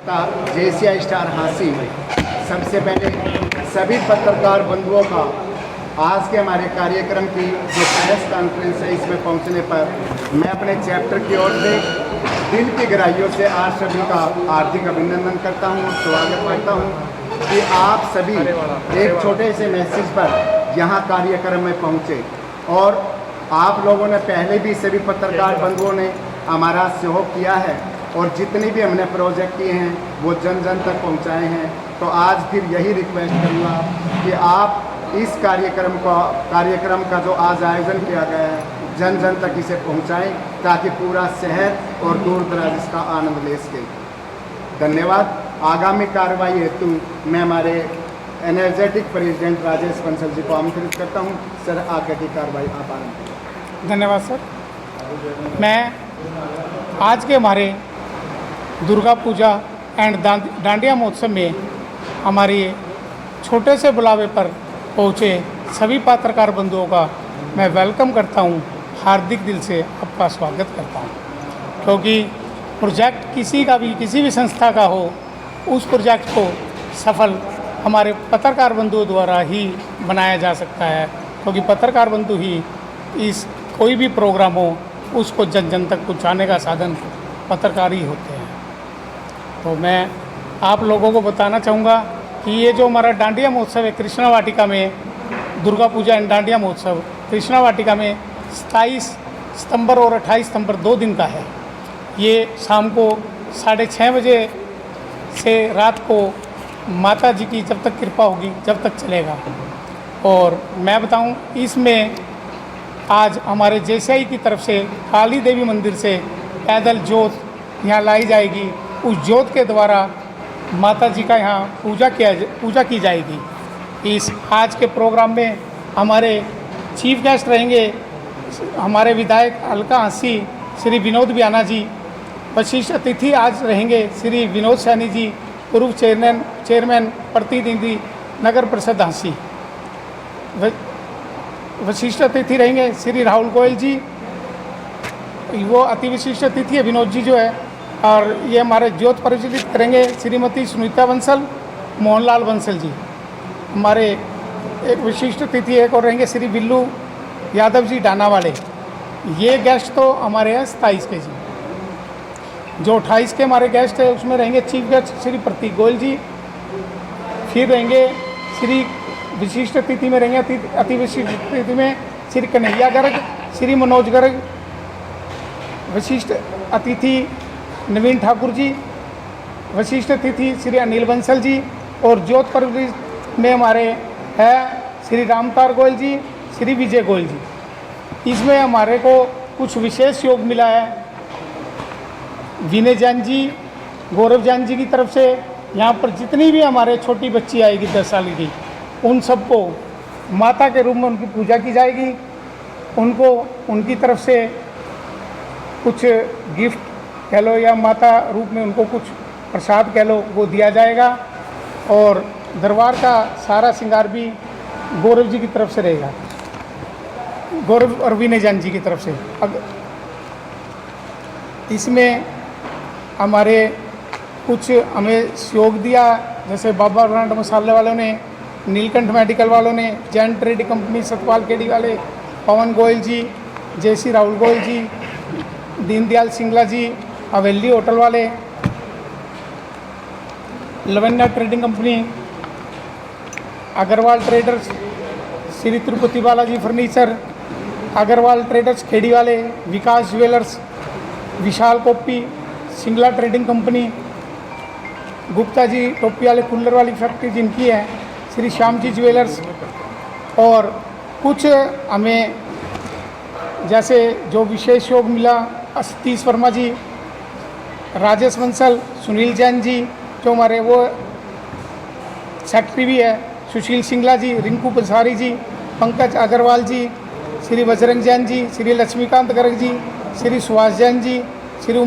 जेसिया star हासिल। सबसे पहले सभी पत्रकार बंधुओं का आज के हमारे कार्यक्रम की जो प्रेस कॉन्फ्रेंस है इसमें पहुंचने पर मैं अपने चैप्टर की ओर से दिल की गहराइयों से आप सभी का हार्दिक अभिनंदन करता हूं, स्वागत करता हूं कि आप सभी एक छोटे से मैसेज पर यहां कार्यक्रम में पहुंचे। और आप लोगों ने पहले भी सभी पत्रकार बंधुओं ने हमारा सहयोग किया है और जितने भी हमने प्रोजेक्ट किए हैं वो जन जन तक पहुंचाए हैं। तो आज फिर यही रिक्वेस्ट करूँगा कि आप इस कार्यक्रम का जो आज आयोजन किया गया है जन जन तक इसे पहुंचाएं ताकि पूरा शहर और दूर दराज इसका आनंद ले सके। धन्यवाद। आगामी कार्रवाई हेतु मैं हमारे एनर्जेटिक प्रेसिडेंट राजेश बंसल जी को आमंत्रित करता हूं। सर, आगे की कार्रवाई आप आरंभ करें। धन्यवाद सर। मैं आज के हमारे दुर्गा पूजा एंड डांडिया महोत्सव में हमारे छोटे से बुलावे पर पहुँचे सभी पत्रकार बंधुओं का मैं वेलकम करता हूं, हार्दिक दिल से आपका स्वागत करता हूं। क्योंकि प्रोजेक्ट किसी भी संस्था का हो, उस प्रोजेक्ट को सफल हमारे पत्रकार बंधुओं द्वारा ही बनाया जा सकता है। क्योंकि पत्रकार बंधु ही इस कोई भी प्रोग्राम हो उसको जन जन तक पहुँचाने का साधन पत्रकार ही होते हैं। तो मैं आप लोगों को बताना चाहूँगा कि ये जो हमारा डांडिया महोत्सव है कृष्णा वाटिका में, दुर्गा पूजा एंड डांडिया महोत्सव कृष्णा वाटिका में 27 सितंबर और 28 सितंबर 2 दिन का है। ये शाम को 6:30 बजे से रात को माता जी की जब तक कृपा होगी जब तक चलेगा। और मैं बताऊं, इसमें आज हमारे जेसीआई की तरफ से काली देवी मंदिर से पैदल जोत यहाँ लाई जाएगी। उस जोत के द्वारा माता जी का यहाँ पूजा की जाएगी। इस आज के प्रोग्राम में हमारे चीफ गेस्ट रहेंगे हमारे विधायक हल्का हंसी श्री विनोद बियाना जी। विशिष्ट अतिथि आज रहेंगे श्री विनोद सैनी जी, पूर्व चेयरमैन प्रतिनिधि नगर परिषद हंसी। विशिष्ट अतिथि रहेंगे श्री राहुल गोयल जी, वो अति विशिष्ट अतिथि है विनोद जी जो है। और ये हमारे ज्योत परिचालित करेंगे श्रीमती सुनीता बंसल, मोहनलाल बंसल जी। हमारे एक विशिष्ट अतिथि एक और रहेंगे श्री बिल्लू यादव जी डाना वाले। ये गेस्ट तो हमारे हैं 27 के जी। जो 28 के हमारे गेस्ट है उसमें रहेंगे चीफ गेस्ट श्री प्रतीक गोयल जी। फिर रहेंगे श्री विशिष्ट अतिथि में रहेंगे अति विशिष्ट अतिथि में श्री कन्हैया गर्ग, श्री मनोज गर्ग। विशिष्ट अतिथि नवीन ठाकुर जी। विशिष्ट अतिथि श्री अनिल बंसल जी। और ज्योत परिचालित में हमारे हैं श्री रामतार गोयल जी, श्री विजय गोयल जी। इसमें हमारे को कुछ विशेष योग मिला है विनय जैन जी, गौरव जैन जी की तरफ से। यहाँ पर जितनी भी हमारे छोटी बच्ची आएगी 10 साल की, उन सबको माता के रूप में उनकी पूजा की जाएगी। उनको उनकी तरफ से कुछ गिफ्ट कह लो या माता रूप में उनको कुछ प्रसाद कह लो वो दिया जाएगा। और दरबार का सारा श्रृंगार भी गौरव जी की तरफ से रहेगा, गौरव और विनय जैन जी की तरफ से। अब इसमें हमारे कुछ हमें सहयोग दिया, जैसे बाबा ब्रांड मसाले वालों ने, नीलकंठ मेडिकल वालों ने, Jain trade company Satpal KD वाले, पवन गोयल जी, जयसी राहुल गोयल जी, दीनदयाल सिंगला जी, हवेली होटल वाले, Lavanya trading company, Agarwal traders, Shri Tirupati Balaji furniture, Agarwal traders Kheri वाले, Vikas jewellers, Vishal copy, Singla trading company, Gupta ji टोपी वाले कूलर वाली फैक्ट्री जिनकी है, श्री श्याम जी ज्वेलर्स। और कुछ हमें जैसे जो विशेष योग मिला सतीश वर्मा जी, राजेश बंसल, सुनील जैन जी जो हमारे वो सेक्रेटरी भी है, सुशील सिंगला जी, रिंकू पंसारी जी, पंकज अग्रवाल जी, श्री बजरंग जैन जी, श्री लक्ष्मीकांत गर्ग जी, श्री सुभाष जैन जी, श्री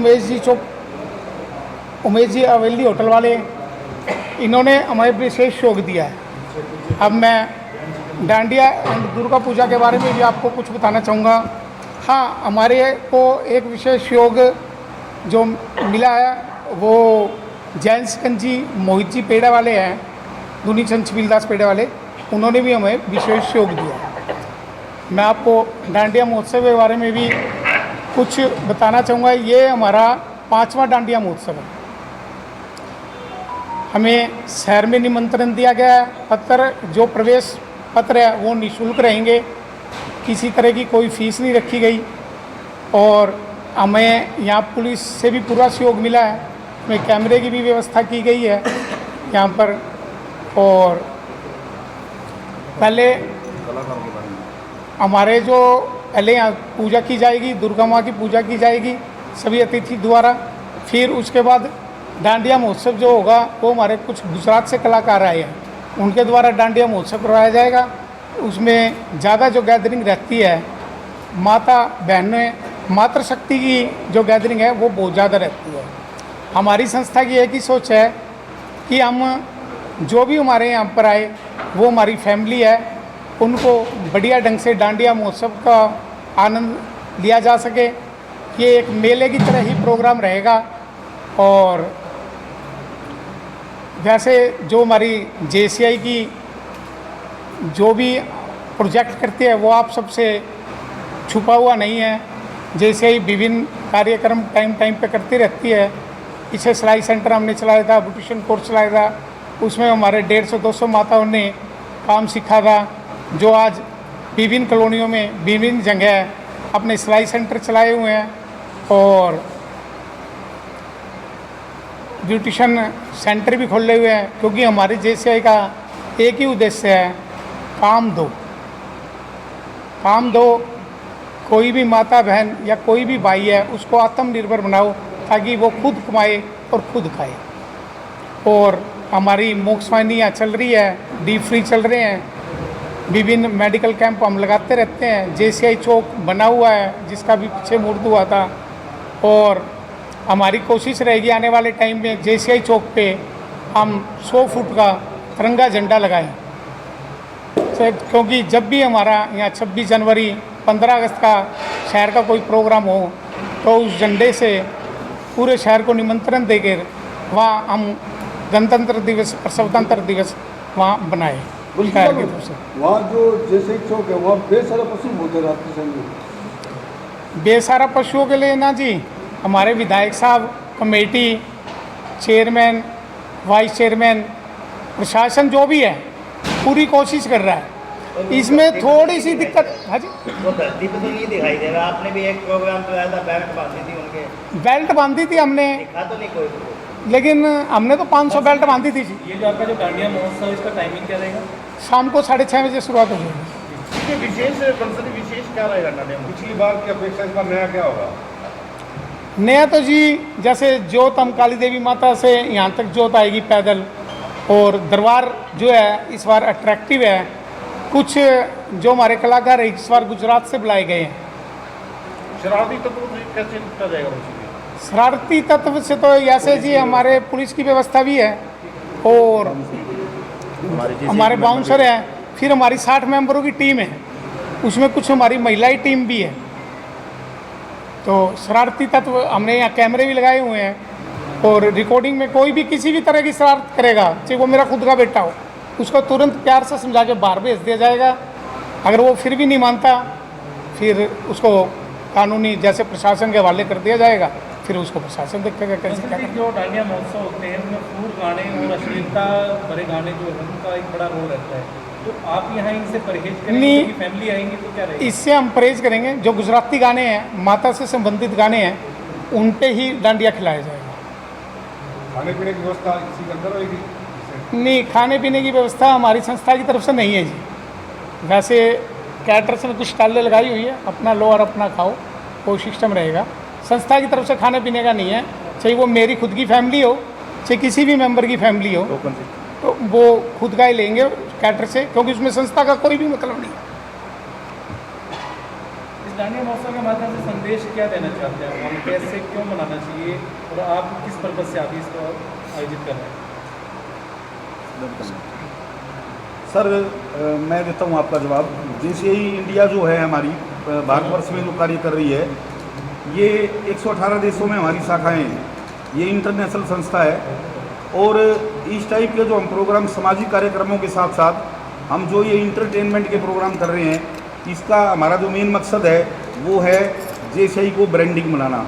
उमेश जी हवेली होटल वाले। इन्होंने हमें विशेष योग दिया है। अब मैं डांडिया एंड दुर्गा पूजा के बारे में भी आपको कुछ बताना चाहूँगा। हाँ, हमारे को एक विशेष योग जो मिला है वो जैन सिकंद जी, मोहित जी पेड़ा वाले हैं, दुनी चंद छबीलदास पेड़ा वाले, उन्होंने भी हमें विशेष सहयोग दिया। मैं आपको डांडिया महोत्सव के बारे में भी कुछ बताना चाहूँगा। ये हमारा 5वां डांडिया महोत्सव है। हमें शहर में निमंत्रण दिया गया है। पत्र जो प्रवेश पत्र है वो निःशुल्क रहेंगे, किसी तरह की कोई फीस नहीं रखी गई। और हमें यहाँ पुलिस से भी पूरा सहयोग मिला है। हमें कैमरे की भी व्यवस्था की गई है यहाँ पर। और पहले हमारे जो पहले यहाँ पूजा की जाएगी, दुर्गा माँ की पूजा की जाएगी सभी अतिथि द्वारा। फिर उसके बाद डांडिया महोत्सव जो होगा वो हमारे कुछ गुजरात से कलाकार आए हैं, उनके द्वारा डांडिया महोत्सव करवाया जाएगा। उसमें ज़्यादा जो गैदरिंग रहती है, माता बहनें, मातृशक्ति की जो गैदरिंग है वो बहुत ज़्यादा रहती है। हमारी संस्था की एक ही सोच है कि हम जो भी हमारे यहाँ पर आए वो हमारी फैमिली है, उनको बढ़िया ढंग से डांडिया महोत्सव का आनंद लिया जा सके। ये एक मेले की तरह ही प्रोग्राम रहेगा। और जैसे जो हमारी JCI की जो भी प्रोजेक्ट करती है वो आप सबसे छुपा हुआ नहीं है। JCI विभिन्न कार्यक्रम टाइम पे करती रहती है। पीछे सिलाई सेंटर हमने चलाया था, ब्यूटिशियन कोर्स चलाया था, उसमें हमारे 150-200 माताओं ने काम सीखा था, जो आज विभिन्न कॉलोनियों में विभिन्न जगह अपने सिलाई सेंटर चलाए हुए हैं। और ब्यूटिशियन सेंटर भी खोले हुए हैं, क्योंकि हमारे JCI का एक ही उद्देश्य है, काम दो। काम दो। कोई भी माता बहन या कोई भी भाई है उसको आत्मनिर्भर बनाओ, ताकि वो खुद कमाए और खुद खाए। और हमारी मोक्ष वाहिनी चल रही है, डीप फ्री चल रहे हैं, विभिन्न मेडिकल कैंप हम लगाते रहते हैं। JCI चौक बना हुआ है जिसका भी पीछे मुहूर्त हुआ था। और हमारी कोशिश रहेगी आने वाले टाइम में JCI चौक पे हम 100 फुट का तिरंगा झंडा लगाएं, क्योंकि जब भी हमारा यहाँ 26 जनवरी 15 अगस्त का शहर का कोई प्रोग्राम हो तो उस झंडे से पूरे शहर को निमंत्रण देकर वहाँ हम गणतंत्र दिवस और स्वतंत्र दिवस वहाँ बनाए शहर के तरफ से। वहाँ जो JCI चौक है वहाँ बेसारा पशु होते रात्रि समय। बेसारा पशुओं के लिए ना जी, हमारे विधायक साहब, कमेटी, चेयरमैन, वाइस चेयरमैन, प्रशासन जो भी है पूरी कोशिश कर रहा है। इसमें थोड़ी सी दिक्कत। हाँ जी, वो धरती पे तो ये दिखाई दे रहा है। आपने भी एक प्रोग्राम चलाया था, बेल्ट बांधी थी उनके। बेल्ट बांधी थी हमने, दिखा तो नहीं कोई को। लेकिन हमने तो 500 बेल्ट बांधी थी जी। ये जो आपका जो डांडिया महोत्सव, इसका टाइमिंग क्या रहेगा? शाम को 6:30 बजे शुरुआत हो जाएगी। विशेष क्या रहेगा डांडिया में? पिछली बार की अपेक्षा इस बार नया क्या होगा? नया तो जी जैसे जोत हम काली देवी माता से यहाँ तक जोत आएगी पैदल। और दरबार जो है इस बार अट्रैक्टिव है। कुछ जो हमारे कलाकार है इस बार गुजरात से बुलाए गए हैं। शरारती तत्व कैसे निपटा जाएगा? शरारती तत्व से तो ऐसे जी हमारे पुलिस की व्यवस्था भी है और हमारे बाउंसर हैं। फिर हमारी 60 मेंबरों की टीम है, उसमें कुछ हमारी महिलाएं टीम भी है। तो शरारती तत्व हमने यहाँ कैमरे भी लगाए हुए हैं। और रिकॉर्डिंग में कोई भी किसी भी तरह की शरारत करेगा, चाहे वो मेरा खुद का बेटा हो, उसको तुरंत प्यार से समझा के बाहर भेज दिया जाएगा। अगर वो फिर भी नहीं मानता फिर उसको कानूनी जैसे प्रशासन के हवाले कर दिया जाएगा, फिर उसको प्रशासन देखेगा कैसे क्या सांस्कृतिक जो डांडिया महोत्सव होते हैं उनमें फूल गाने और अश्लीलता भरे गाने जो है उनका एक बड़ा रोल रहता है। तो आप यहाँ इनसे परहेज करेंगे? नहीं। क्योंकि फैमिली आएंगी तो क्या रहेगा? इससे हम परहेज करेंगे। जो गुजराती गाने हैं, माता से संबंधित गाने हैं, उन पे ही डांडिया खिलाया जाएगा। खाने पीने की व्यवस्था इसी के अंदर होगी? नहीं, खाने पीने की व्यवस्था हमारी संस्था की तरफ से नहीं है जी। वैसे कैटरर्स ने कुछ स्टॉलें लगाई हुई है, अपना लो और अपना खाओ, वो सिस्टम रहेगा। संस्था की तरफ से खाने पीने का नहीं है। चाहे वो मेरी खुद की फैमिली हो, चाहे किसी भी मेंबर की फैमिली हो, तो वो खुद का ही लेंगे कैटर से, क्योंकि उसमें संस्था का कोई भी मतलब नहीं। इस डांडिया महोत्सव के माध्यम से संदेश क्या देना चाहते हैं? हम कैसे क्यों मनाना चाहिए और आप किस पर्पज से आप इसको आयोजित कर रहे हैं? सर मैं देता हूँ आपका जवाब। JCI इंडिया जो है हमारी भारतवर्ष में जो कार्य कर रही है, ये 118 देशों में हमारी शाखाएं हैं। ये इंटरनेशनल संस्था है और इस टाइप के जो हम प्रोग्राम सामाजिक कार्यक्रमों के साथ साथ हम जो ये इंटरटेनमेंट के प्रोग्राम कर रहे हैं, इसका हमारा जो मेन मकसद है वो है जेसीआई को ब्रांडिंग बनाना,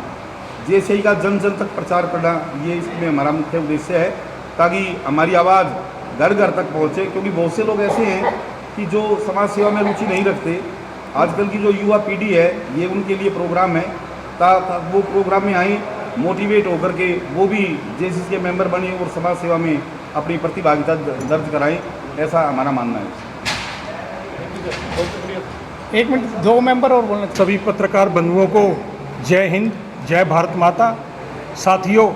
जेसीआई का जन जन तक प्रचार करना। ये इसमें हमारा मुख्य उद्देश्य है, ताकि हमारी आवाज़ घर घर तक पहुँचे। क्योंकि बहुत से लोग ऐसे हैं कि जो समाज सेवा में रुचि नहीं रखते। आजकल की जो युवा पीढ़ी है, ये उनके लिए प्रोग्राम है, वो प्रोग्राम में आए, मोटिवेट होकर के वो भी जेसीसी के मेंबर बने और समाज सेवा में अपनी प्रतिभागिता दर्ज कराएं, ऐसा हमारा मानना है। एक मिनट, 2 मेंबर और बोलना चाहिए। सभी पत्रकार बंधुओं को जय हिंद, जय भारत माता। साथियों,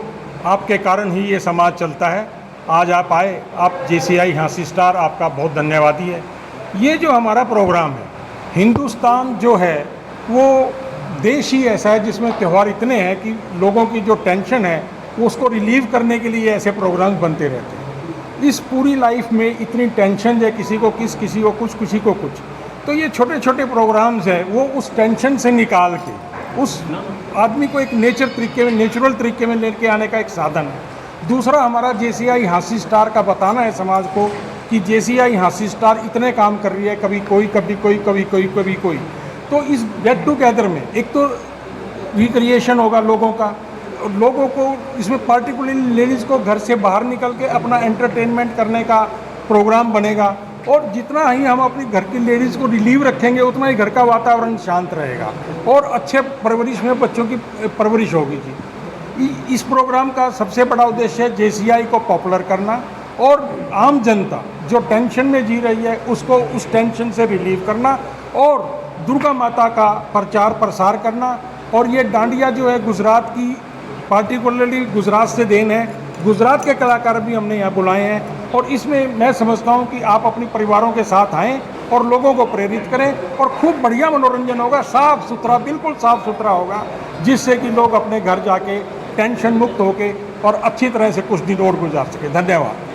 आपके कारण ही ये समाज चलता है। आज आप आए, आप जेसीआई हाँसी स्टार, आपका बहुत धन्यवादी है। ये जो हमारा प्रोग्राम है, हिंदुस्तान जो है वो देश ही ऐसा है जिसमें त्यौहार इतने हैं कि लोगों की जो टेंशन है वो उसको रिलीव करने के लिए ऐसे प्रोग्राम बनते रहते हैं। इस पूरी लाइफ में इतनी टेंशन है, किसी को किसी को कुछ, किसी को कुछ। तो ये छोटे छोटे प्रोग्राम्स हैं, वो उस टेंशन से निकाल के उस आदमी को एक नेचुरल तरीके में लेके आने का एक साधन है। दूसरा, हमारा जेसीआई हाँसी स्टार का बताना है समाज को कि जेसीआई हाँसी स्टार इतने काम कर रही है, कभी कोई, कभी कोई, कभी कोई, कभी कोई। तो इस गेट टुगेदर में एक तो रिक्रिएशन होगा लोगों का, लोगों को इसमें पार्टिकुलरली लेडीज़ को घर से बाहर निकल के अपना एंटरटेनमेंट करने का प्रोग्राम बनेगा। और जितना ही हम अपनी घर की लेडीज़ को रिलीव रखेंगे, उतना ही घर का वातावरण शांत रहेगा और अच्छे परवरिश में बच्चों की परवरिश होगी जी। इस प्रोग्राम का सबसे बड़ा उद्देश्य है जेसीआई को पॉपुलर करना और आम जनता जो टेंशन में जी रही है उसको उस टेंशन से रिलीव करना और दुर्गा माता का प्रचार प्रसार करना। और ये डांडिया जो है गुजरात की, पार्टिकुलरली गुजरात से देन है। गुजरात के कलाकार भी हमने यहाँ बुलाए हैं और इसमें मैं समझता हूँ कि आप अपने परिवारों के साथ आएँ और लोगों को प्रेरित करें और खूब बढ़िया मनोरंजन होगा, साफ़ सुथरा, बिल्कुल साफ़ सुथरा होगा, जिससे कि लोग अपने घर जाके टेंशन मुक्त होके और अच्छी तरह से कुछ दिन और गुजार सके। धन्यवाद।